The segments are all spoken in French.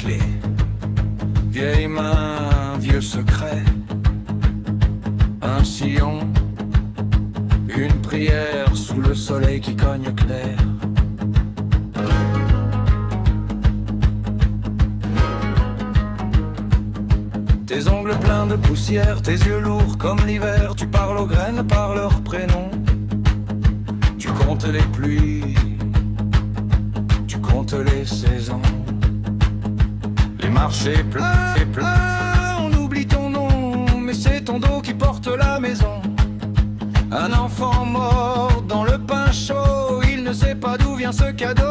clé. Vieille main, vieux secret. Un sillon, une prière sous le soleil qui cogne clair. Tes ongles pleins de poussière, tes yeux lourds comme l'hiver. Tu parles aux graines par leur prénom. Tu comptes les pluies, tu comptes les saisons. Les marchés pleins et pleins, on oublie ton nom, mais c'est ton dos qui porte la maison. Un enfant mort dans le pain chaud, il ne sait pas d'où vient ce cadeau.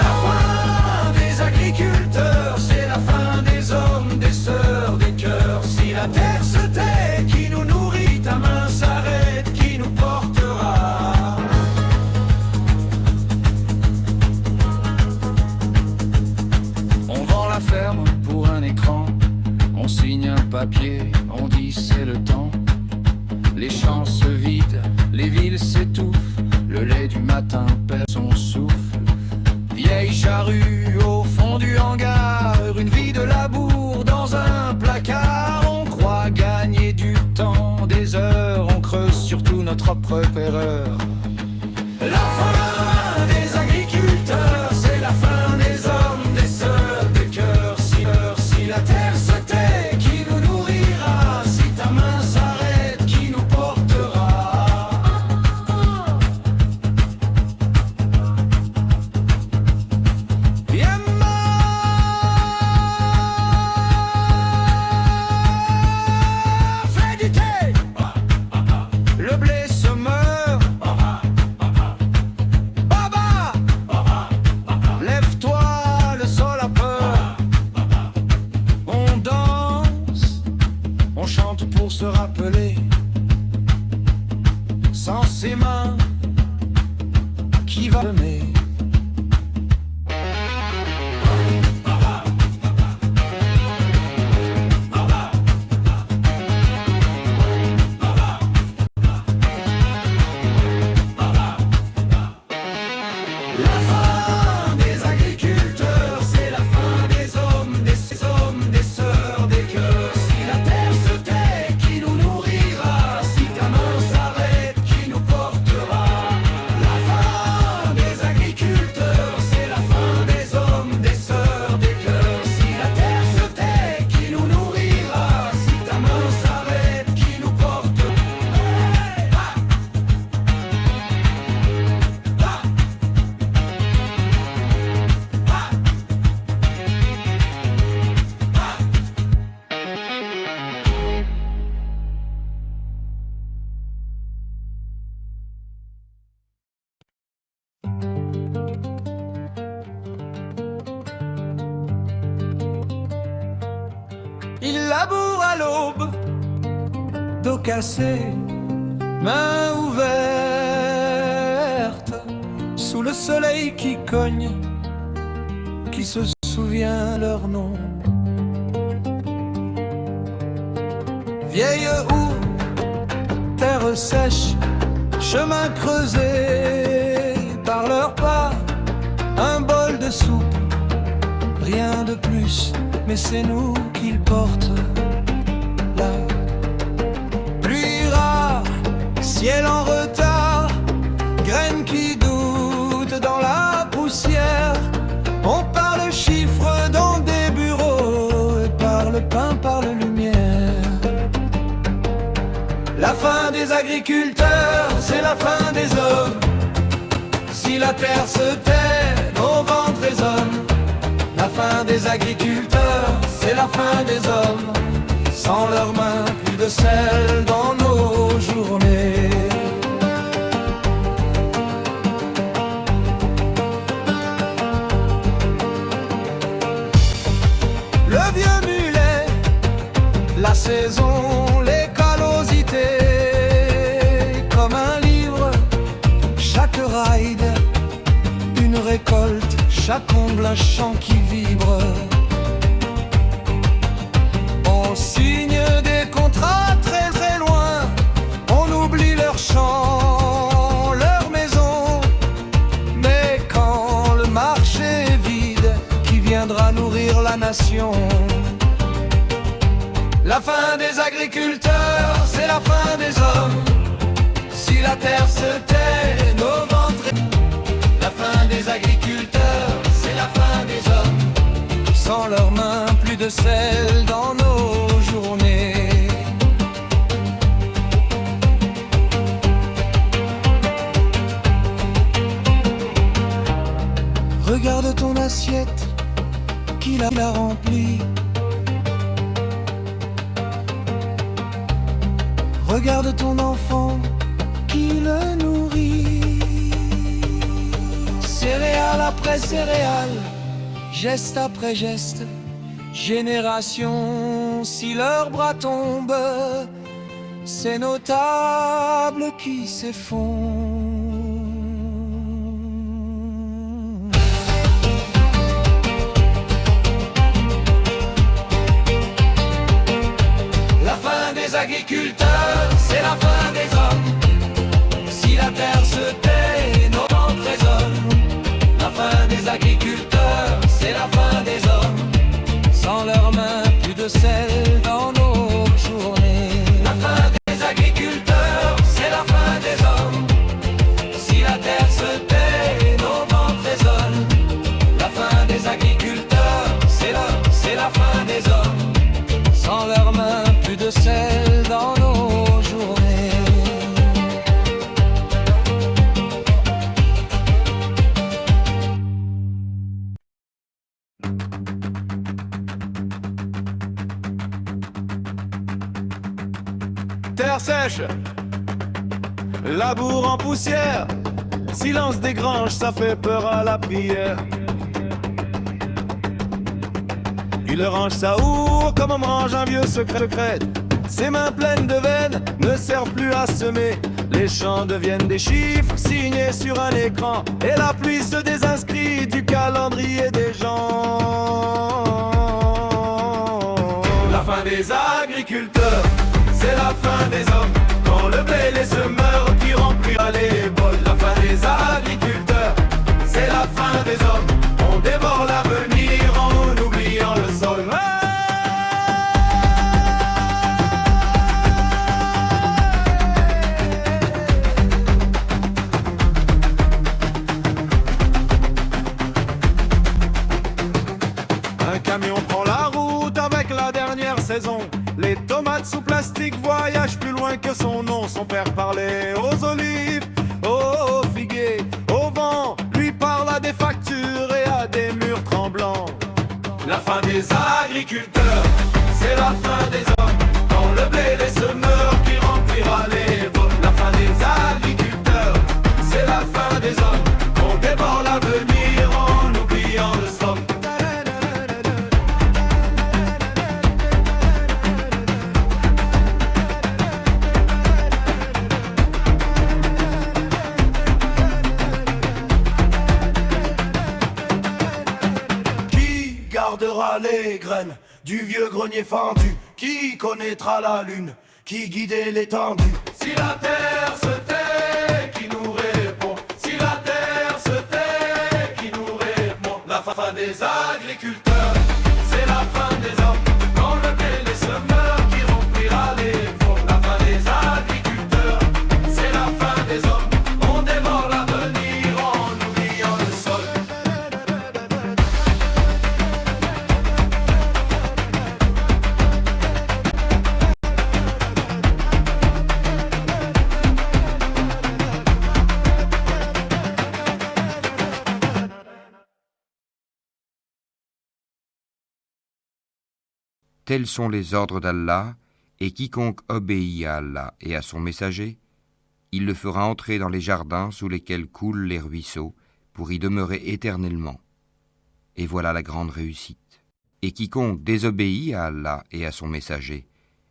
La fin des agriculteurs, c'est la fin des hommes, des sœurs, des cœurs. Si la terre se tait, qui nous nourrit, ta main s'arrête, qui nous portera. On vend la ferme pour un écran, on signe un papier, on dit c'est le temps. Les champs se vident, les villes s'étouffent, le lait du matin perd son souffle. Vieille charrue au fond du hangar, une vie de labour dans un placard. On croit gagner du temps, des heures, on creuse surtout notre propre erreur. La fin des agriculteurs, c'est la fin des hommes, des sœurs, des cœurs. Si la terre se tait, qui nous nourrira? Si ta main s'arrête, qui nous portera? Fais du thé, le blé se meurt. Baba, lève-toi, le sol a peur. On danse, on chante pour se rappeler. Sans ses mains, qui va aimer? La fin des agriculteurs, c'est la fin des hommes, des sœurs, des cœurs. Si la terre se tait, qui nous nourrira? Si ta main s'arrête, qui nous portera? La fin des agriculteurs, c'est la fin des hommes, des sœurs, des cœurs. Si la terre se tait, qui nous nourrira? Si ta main s'arrête, qui nous portera? Il laboure à l'aube, dos cassé, main ouverte, sous le soleil qui cogne, qui se souvient leur nom. Vieille houe, terre sèche, chemin creusé par leurs pas, un bol de soupe, rien de plus, mais c'est nous qu'ils portent là. Pluie rare, ciel en retard, graines qui doutent dans la poussière. On parle chiffres dans des bureaux et parle pain, parle lumière. La fin des agriculteurs, c'est la fin des hommes. Si la terre se tait, nos ventres résonnent. La fin des agriculteurs, c'est la fin des hommes. Sans leurs mains, plus de sel dans nos journées. Le vieux mulet, la saison, les callosités. Comme un livre, chaque ride, une récolte, chaque omble un chant qui vibre. On signe des contrats très très loin, on oublie leurs champs, leurs maisons. Mais quand le marché est vide, qui vient nations. La fin des agriculteurs, c'est la fin des hommes. Si la terre se tait, nos ventres. La fin des agriculteurs, c'est la fin des hommes. Sans leurs mains, plus de sel dans nos journées. Regarde ton assiette, qui l'a remplie. Regarde ton enfant, qui le nourrit. Céréale après céréale, geste après geste, génération, si leurs bras tombent, c'est nos tables qui s'effondrent. Agriculteurs, c'est la fin des hommes. Si la terre se tait, nos ventres résonnent. La fin des agriculteurs, c'est la fin des hommes. Sans leurs mains, plus de sel dans nos journées. La fin des agriculteurs, c'est la fin des hommes. Si la terre se tait, nos ventres résonnent. La fin des agriculteurs, c'est la fin des hommes. Sans leurs mains, plus de sel dans nos journées. Terre sèche, labour en poussière, silence des granges, ça fait peur à la prière. Il range sa houe comme on range un vieux secret. Ses mains pleines de veines ne servent plus à semer. Les champs deviennent des chiffres signés sur un écran. Et la pluie se désinscrit du calendrier des gens. La fin des agriculteurs, c'est la fin des hommes. Quand le blé les semeurs qui remplira les bols. La fin des agriculteurs, c'est la fin des hommes. On dévore l'avenir en oubliant le sol. Un camion prend la route avec la dernière saison. Les tomates sous plastique voyagent plus loin que son nom. Son père parlait aux olives, aux figuiers, au vent. Lui parle à des factures et à des murs tremblants. La fin des agriculteurs, c'est la fin des hommes. Quand le blé les semeurs qui remplira les bols. La fin des agriculteurs, c'est la fin des hommes. On dévore l'avenir en oubliant le somme. Gardera les graines du vieux grenier fendu. Qui connaîtra la lune, qui guidait l'étendue. Si la terre se tait, qui nous répond. Si la terre se tait, qui nous répond. La fin des agriculteurs, c'est la fin des hommes. Quand le blé les semeurs qui remplira les veaux. La fin des agriculteurs, c'est la fin des hommes. On dévore l'avenir en oubliant le sol. Tels sont les ordres d'Allah, et quiconque obéit à Allah et à son messager, il le fera entrer dans les jardins sous lesquels coulent les ruisseaux, pour y demeurer éternellement. Et voilà la grande réussite. Et quiconque désobéit à Allah et à son messager,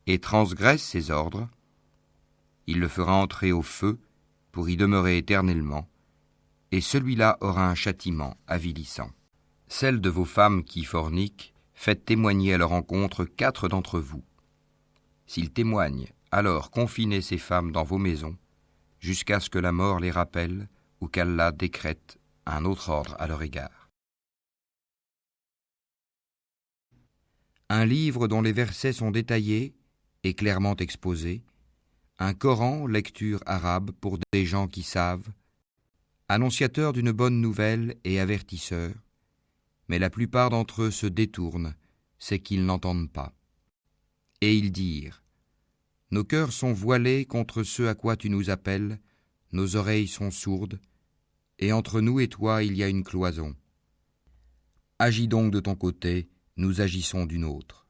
et transgresse ses ordres, il le fera entrer au feu, pour y demeurer éternellement, et celui-là aura un châtiment avilissant. Celles de vos femmes qui forniquent, faites témoigner à leur encontre 4 d'entre vous. S'ils témoignent, alors confinez ces femmes dans vos maisons, jusqu'à ce que la mort les rappelle ou qu'Allah décrète un autre ordre à leur égard. un livre dont les versets sont détaillés et clairement exposés, un Coran, lecture arabe pour des gens qui savent, annonciateur d'une bonne nouvelle et avertisseur, mais la plupart d'entre eux se détournent, c'est qu'ils n'entendent pas. Et ils dirent, nos cœurs sont voilés contre ce à quoi tu nous appelles, nos oreilles sont sourdes, et entre nous et toi il y a une cloison. Agis donc de ton côté, nous agissons d'une autre.